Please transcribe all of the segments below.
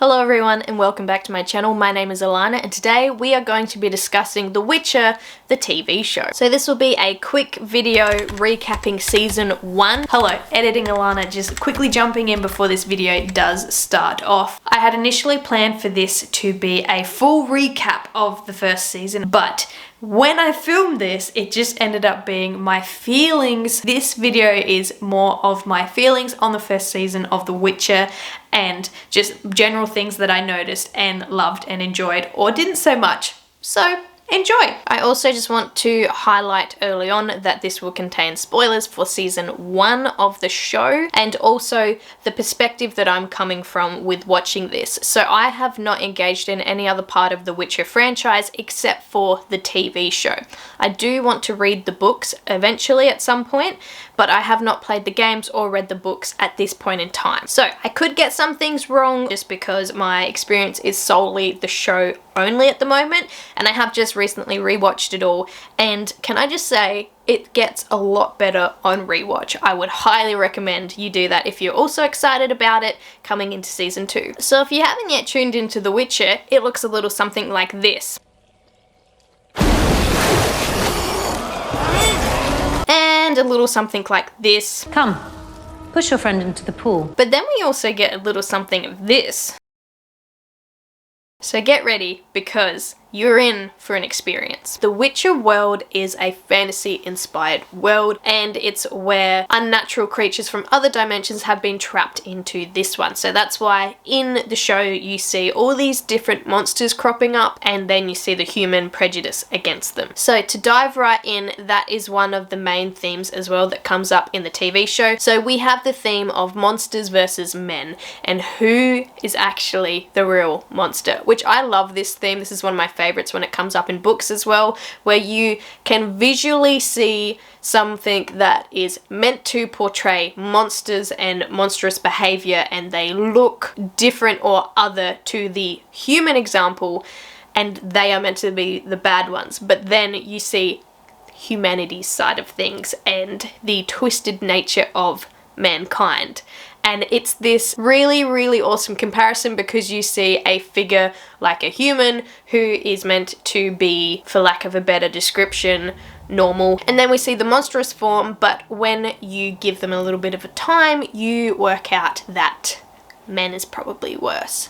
Hello everyone and welcome back to my channel. My name is Alana and today we are going to be discussing The Witcher, the TV show. So this will be a quick video recapping season 1. Hello, editing Alana, just quickly jumping in before this video does start off. I had initially planned for this to be a full recap of the first season, but when I filmed this, it just ended up being my feelings. This video is more of my feelings on the first season of The Witcher and just general things that I noticed and loved and enjoyed, or didn't so much. So enjoy! I also just want to highlight early on that this will contain spoilers for season 1 of the show and also the perspective that I'm coming from with watching this. So I have not engaged in any other part of the Witcher franchise except for the TV show. I do want to read the books eventually at some point, but I have not played the games or read the books at this point in time. So I could get some things wrong just because my experience is solely the show only at the moment, and I have just recently rewatched it all, and can I just say, it gets a lot better on rewatch. I would highly recommend you do that if you're also excited about it coming into season 2. So if you haven't yet tuned into The Witcher, it looks a little something like this. And a little something like this. Come, push your friend into the pool. But then we also get a little something of this. So get ready, because you're in for an experience. The Witcher world is a fantasy-inspired world, and it's where unnatural creatures from other dimensions have been trapped into this one. So that's why in the show you see all these different monsters cropping up, and then you see the human prejudice against them. So to dive right in, that is one of the main themes as well that comes up in the TV show. So we have the theme of monsters versus men, and who is actually the real monster, which I love this theme. This is one of my favorites when it comes up in books as well, where you can visually see something that is meant to portray monsters and monstrous behavior, and they look different or other to the human example, and they are meant to be the bad ones. But then you see humanity's side of things and the twisted nature of mankind. And it's this really, really awesome comparison because you see a figure like a human who is meant to be, for lack of a better description, normal. And then we see the monstrous form, but when you give them a little bit of a time, you work out that man is probably worse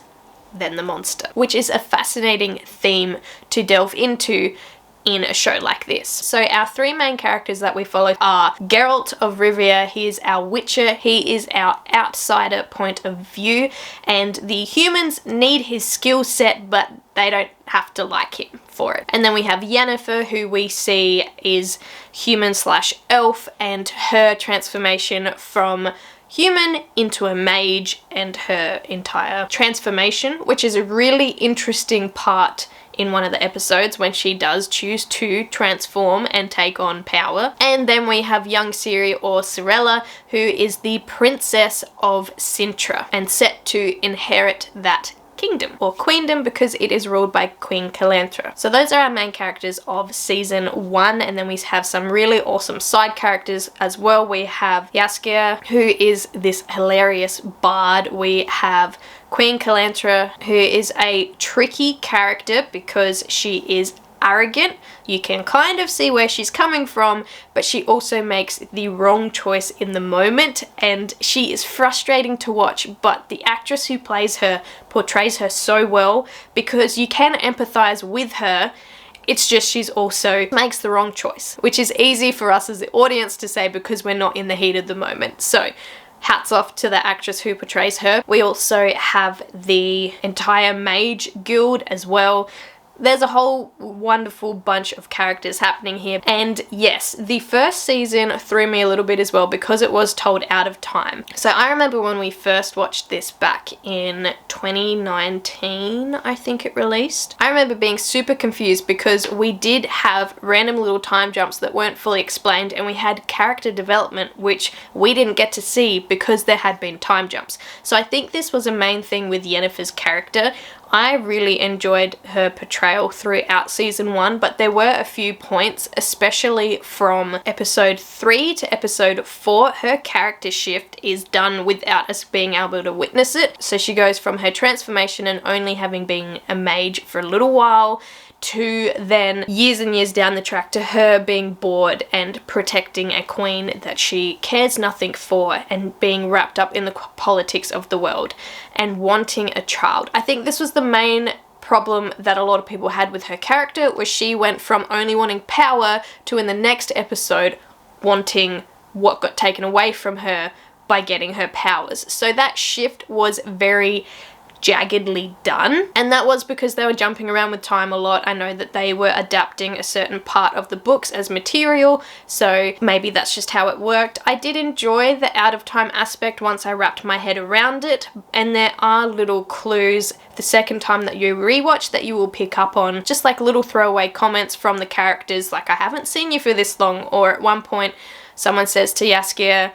than the monster, which is a fascinating theme to delve into in a show like this. So our three main characters that we follow are Geralt of Rivia. He is our Witcher. He is our outsider point of view, and the humans need his skill set, but they don't have to like him for it. And then we have Yennefer, who we see is human/elf, and her transformation from human into a mage and her entire transformation, which is a really interesting part in one of the episodes when she does choose to transform and take on power. And then we have young Ciri, or Cirilla, who is the princess of Cintra and set to inherit that kingdom, or queendom, because it is ruled by Queen Calanthra. So those are our main characters of season 1, and then we have some really awesome side characters as well. We have Jaskier, who is this hilarious bard. We have Queen Calanthra, who is a tricky character because she is arrogant. You can kind of see where she's coming from, but she also makes the wrong choice in the moment, and she is frustrating to watch, but the actress who plays her portrays her so well because you can empathize with her. It's just she's also makes the wrong choice, which is easy for us as the audience to say because we're not in the heat of the moment. So hats off to the actress who portrays her. We also have the entire mage guild as well. There's a whole wonderful bunch of characters happening here. And yes, the first season threw me a little bit as well because it was told out of time. So I remember when we first watched this back in 2019, I think it released. I remember being super confused because we did have random little time jumps that weren't fully explained, and we had character development which we didn't get to see because there had been time jumps. So I think this was a main thing with Yennefer's character. I really enjoyed her portrayal portrayal throughout season 1, but there were a few points, especially from episode 3 to episode 4, her character shift is done without us being able to witness it. So she goes from her transformation and only having been a mage for a little while to then years and years down the track to her being bored and protecting a queen that she cares nothing for and being wrapped up in the politics of the world and wanting a child. I think this was the main problem that a lot of people had with her character, was she went from only wanting power to in the next episode wanting what got taken away from her by getting her powers. So that shift was very jaggedly done, and that was because they were jumping around with time a lot. I know that they were adapting a certain part of the books as material, so maybe that's just how it worked. I did enjoy the out of time aspect once I wrapped my head around it, and there are little clues the second time that you rewatch that you will pick up on, just like little throwaway comments from the characters, like I haven't seen you for this long, or at one point someone says to Yaskia,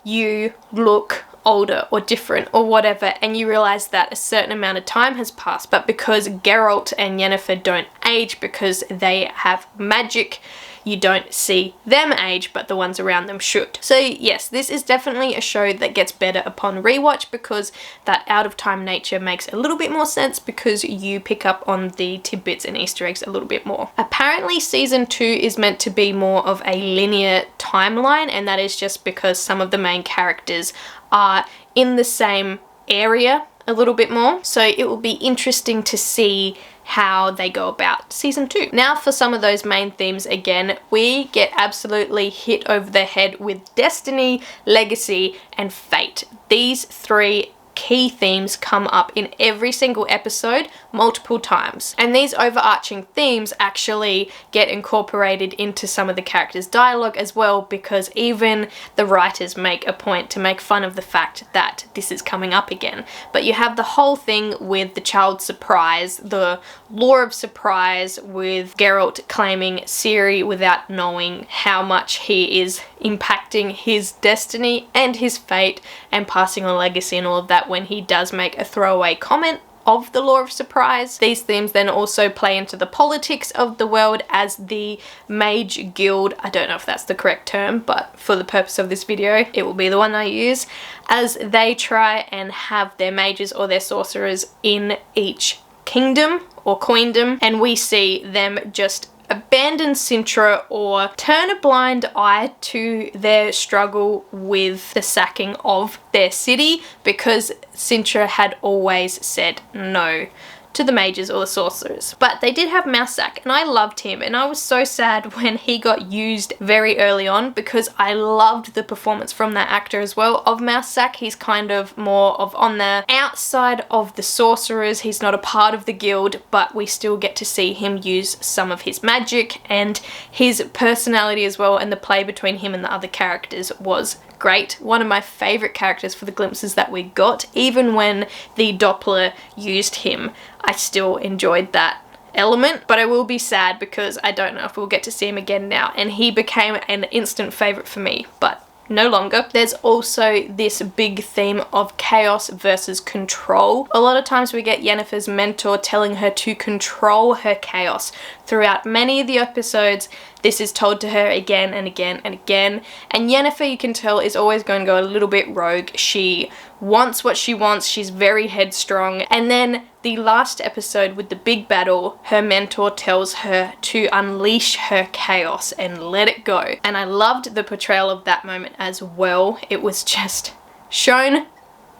you look older or different or whatever, and you realize that a certain amount of time has passed, but because Geralt and Yennefer don't age because they have magic, you don't see them age, but the ones around them should. So yes, this is definitely a show that gets better upon rewatch because that out of time nature makes a little bit more sense because you pick up on the tidbits and Easter eggs a little bit more. Apparently season 2 is meant to be more of a linear timeline, and that is just because some of the main characters are in the same area a little bit more. So it will be interesting to see how they go about season 2. Now for some of those main themes again, we get absolutely hit over the head with destiny, legacy, and fate. These three key themes come up in every single episode multiple times, and these overarching themes actually get incorporated into some of the characters' dialogue as well, because even the writers make a point to make fun of the fact that this is coming up again. But you have the whole thing with the child surprise, the lore of surprise, with Geralt claiming Ciri without knowing how much he is impacting his destiny and his fate and passing on legacy and all of that when he does make a throwaway comment of the law of surprise. These themes then also play into the politics of the world as the mage guild, I don't know if that's the correct term, but for the purpose of this video it will be the one I use, as they try and have their mages or their sorcerers in each kingdom or queendom, and we see them just abandon Sintra or turn a blind eye to their struggle with the sacking of their city because Sintra had always said no to the mages or the sorcerers. But they did have Mousesack, and I loved him, and I was so sad when he got used very early on because I loved the performance from that actor as well of Mousesack. He's kind of more of on the outside of the sorcerers. He's not a part of the guild, but we still get to see him use some of his magic, and his personality as well, and the play between him and the other characters was great. One of my favourite characters for the glimpses that we got. Even when the Doppler used him, I still enjoyed that element, but I will be sad because I don't know if we'll get to see him again now, and he became an instant favourite for me, but no longer. There's also this big theme of chaos versus control. A lot of times we get Yennefer's mentor telling her to control her chaos. Throughout many of the episodes, this is told to her again and again and again, and Yennefer, you can tell, is always going to go a little bit rogue. She wants what she wants, she's very headstrong, and then the last episode with the big battle, her mentor tells her to unleash her chaos and let it go. And I loved the portrayal of that moment as well. It was just shown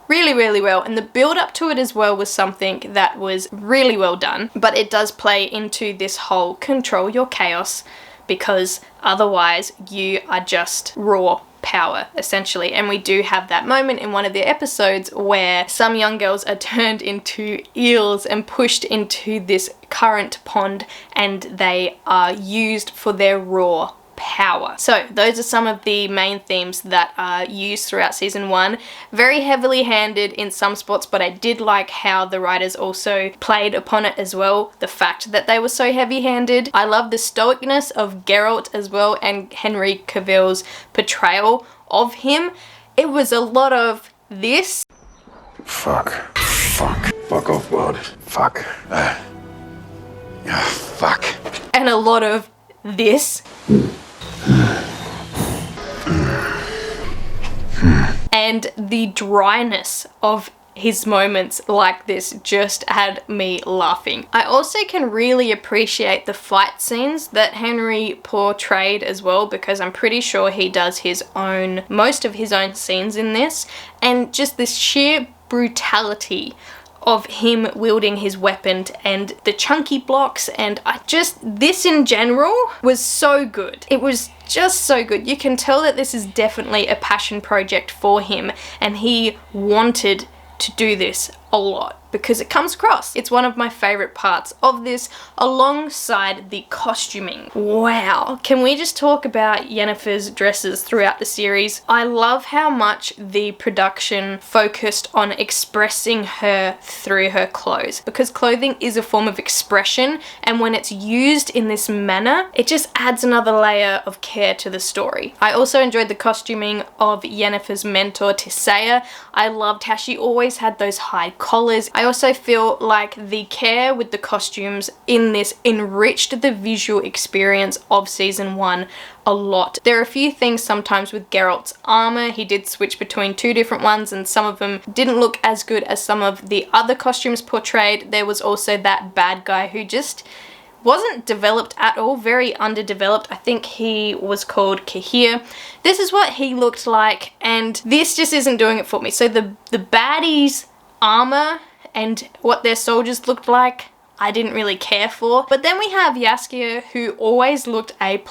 really, really well, and the build up to it as well was something that was really well done. But it does play into this whole control your chaos, because otherwise you are just raw power essentially. And we do have that moment in one of the episodes where some young girls are turned into eels and pushed into this current pond, and they are used for their raw power. So those are some of the main themes that are used throughout season 1. Very heavily handed in some spots, but I did like how the writers also played upon it as well, the fact that they were so heavy handed. I love the stoicness of Geralt as well, and Henry Cavill's portrayal of him. It was a lot of this. Fuck off, bud. Fuck. and a lot of this. And the dryness of his moments like this just had me laughing. I also can really appreciate the fight scenes that Henry portrayed as well, because I'm pretty sure he does most of his own scenes in this, and just this sheer brutality of him wielding his weapon and the chunky blocks, and this in general was so good. It was just so good. You can tell that this is definitely a passion project for him, and he wanted to do this a lot because it comes across. It's one of my favorite parts of this, alongside the costuming. Wow. Can we just talk about Yennefer's dresses throughout the series? I love how much the production focused on expressing her through her clothes, because clothing is a form of expression, and when it's used in this manner, it just adds another layer of care to the story. I also enjoyed the costuming of Yennefer's mentor, Tissaia. I loved how she always had those high collars. I also feel like the care with the costumes in this enriched the visual experience of season 1 a lot. There are a few things sometimes with Geralt's armor. He did switch between 2 different ones, and some of them didn't look as good as some of the other costumes portrayed. There was also that bad guy who just wasn't developed at all, very underdeveloped. I think he was called Kahir. This is what he looked like, and this just isn't doing it for me. So the baddies' armor and what their soldiers looked like, I didn't really care for. But then we have Jaskier, who always looked A+,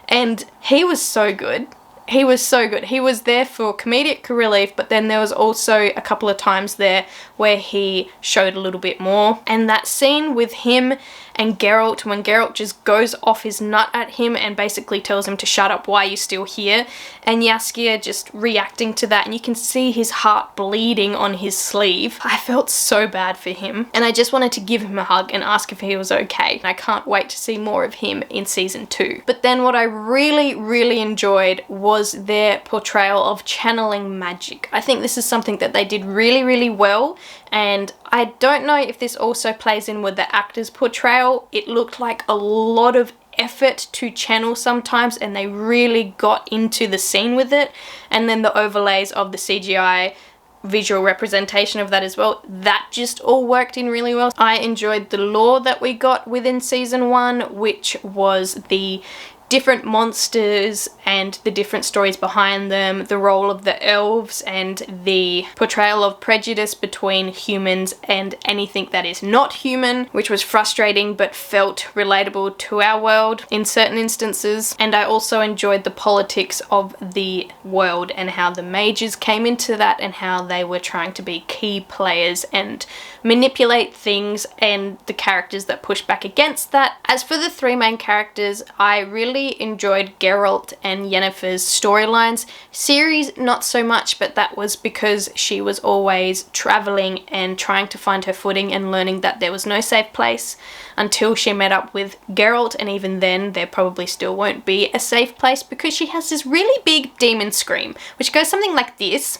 and he was so good. He was so good. He was there for comedic relief, but then there was also a couple of times there where he showed a little bit more. And that scene with him and Geralt, when Geralt just goes off his nut at him and basically tells him to shut up, why are you still here? And Jaskier just reacting to that, and you can see his heart bleeding on his sleeve. I felt so bad for him, and I just wanted to give him a hug and ask if he was okay. I can't wait to see more of him in season 2. But then what I really enjoyed was their portrayal of channeling magic. I think this is something that they did really well, and I don't know if this also plays in with the actor's portrayal. It looked like a lot of effort to channel sometimes, and they really got into the scene with it. And then the overlays of the CGI visual representation of that as well, that just all worked in really well. I enjoyed the lore that we got within season 1, which was the different monsters and the different stories behind them, the role of the elves, and the portrayal of prejudice between humans and anything that is not human, which was frustrating but felt relatable to our world in certain instances. And I also enjoyed the politics of the world and how the mages came into that, and how they were trying to be key players and manipulate things, and the characters that push back against that. As for the 3 main characters, I really enjoyed Geralt and Yennefer's storylines. Ciri, not so much, but that was because she was always traveling and trying to find her footing and learning that there was no safe place until she met up with Geralt, and even then there probably still won't be a safe place because she has this really big demon scream, which goes something like this.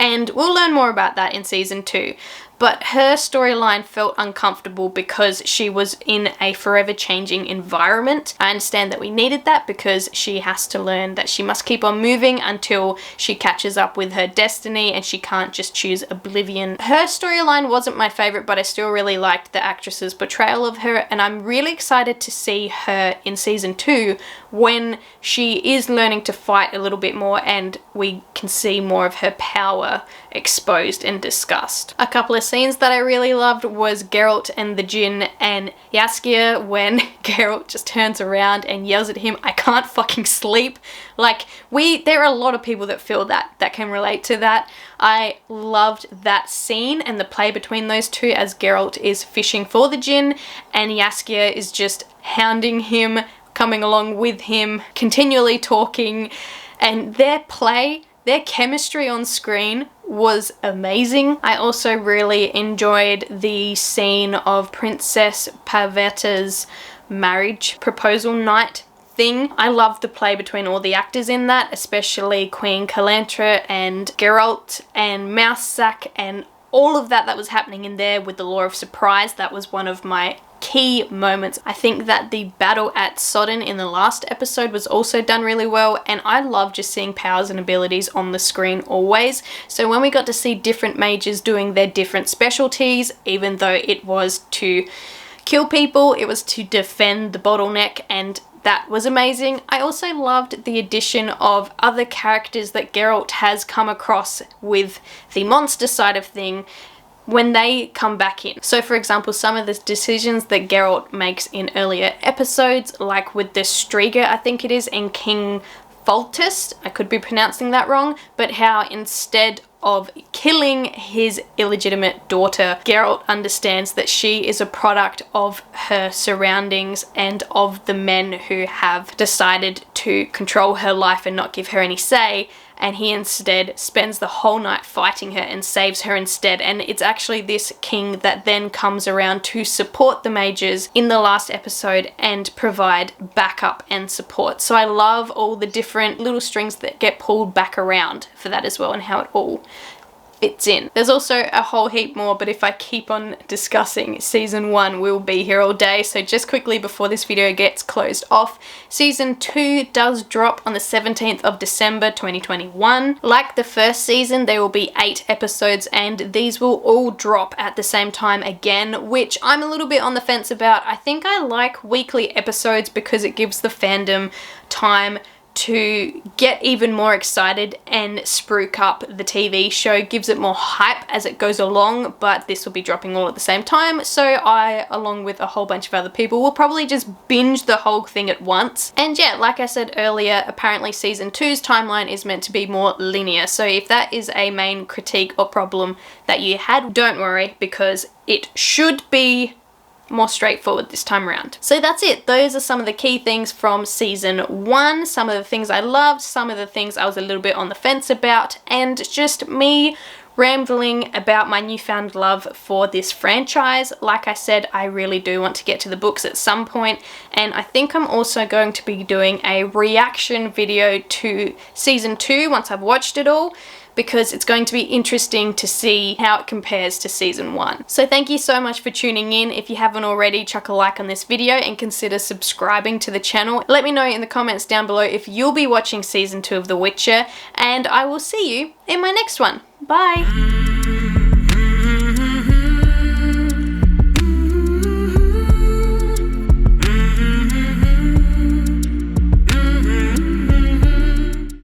And we'll learn more about that in season 2. But her storyline felt uncomfortable because she was in a forever changing environment. I understand that we needed that because she has to learn that she must keep on moving until she catches up with her destiny, and she can't just choose oblivion. Her storyline wasn't my favorite, but I still really liked the actress's portrayal of her, and I'm really excited to see her in season 2 when she is learning to fight a little bit more and we can see more of her power exposed and discussed. A couple of scenes that I really loved was Geralt and the Djinn and Jaskier, when Geralt just turns around and yells at him, "I can't fucking sleep." Like, there are a lot of people that feel that can relate to that. I loved that scene and the play between those two as Geralt is fishing for the Djinn and Jaskier is just hounding him, coming along with him, continually talking, and their play, their chemistry on screen was amazing. I also really enjoyed the scene of Princess Pavetta's marriage proposal night thing. I loved the play between all the actors in that, especially Queen Calantra and Geralt and Mousesack and all of that was happening in there with the law of surprise. That was one of my key moments. I think that the battle at Sodden in the last episode was also done really well, and I love just seeing powers and abilities on the screen always. So when we got to see different mages doing their different specialties, even though it was to kill people, it was to defend the bottleneck, and that was amazing. I also loved the addition of other characters that Geralt has come across with the monster side of thing when they come back in. So for example, some of the decisions that Geralt makes in earlier episodes, like with the Striga, I think it is, and King Foltest, I could be pronouncing that wrong, but how instead of killing his illegitimate daughter, Geralt understands that she is a product of her surroundings and of the men who have decided to control her life and not give her any say, and he instead spends the whole night fighting her and saves her instead. And it's actually this king that then comes around to support the mages in the last episode and provide backup and support. So I love all the different little strings that get pulled back around for that as well, and how it all fits in. There's also a whole heap more, but if I keep on discussing season 1, we'll be here all day. So just quickly before this video gets closed off, season 2 does drop on the 17th of December 2021. Like the first season, there will be 8 episodes, and these will all drop at the same time again, which I'm a little bit on the fence about. I think I like weekly episodes because it gives the fandom time to get even more excited and spruik up the TV show, gives it more hype as it goes along, but this will be dropping all at the same time, so I, along with a whole bunch of other people, will probably just binge the whole thing at once. And yeah, like I said earlier, apparently season 2's timeline is meant to be more linear, so if that is a main critique or problem that you had, don't worry, because it should be more straightforward this time around. So that's it. Those are some of the key things from season 1, some of the things I loved, some of the things I was a little bit on the fence about, and just me rambling about my newfound love for this franchise. Like I said, I really do want to get to the books at some point, and I think I'm also going to be doing a reaction video to season 2 once I've watched it all, because it's going to be interesting to see how it compares to season 1. So thank you so much for tuning in. If you haven't already, chuck a like on this video and consider subscribing to the channel. Let me know in the comments down below if you'll be watching season 2 of The Witcher, and I will see you in my next one. Bye!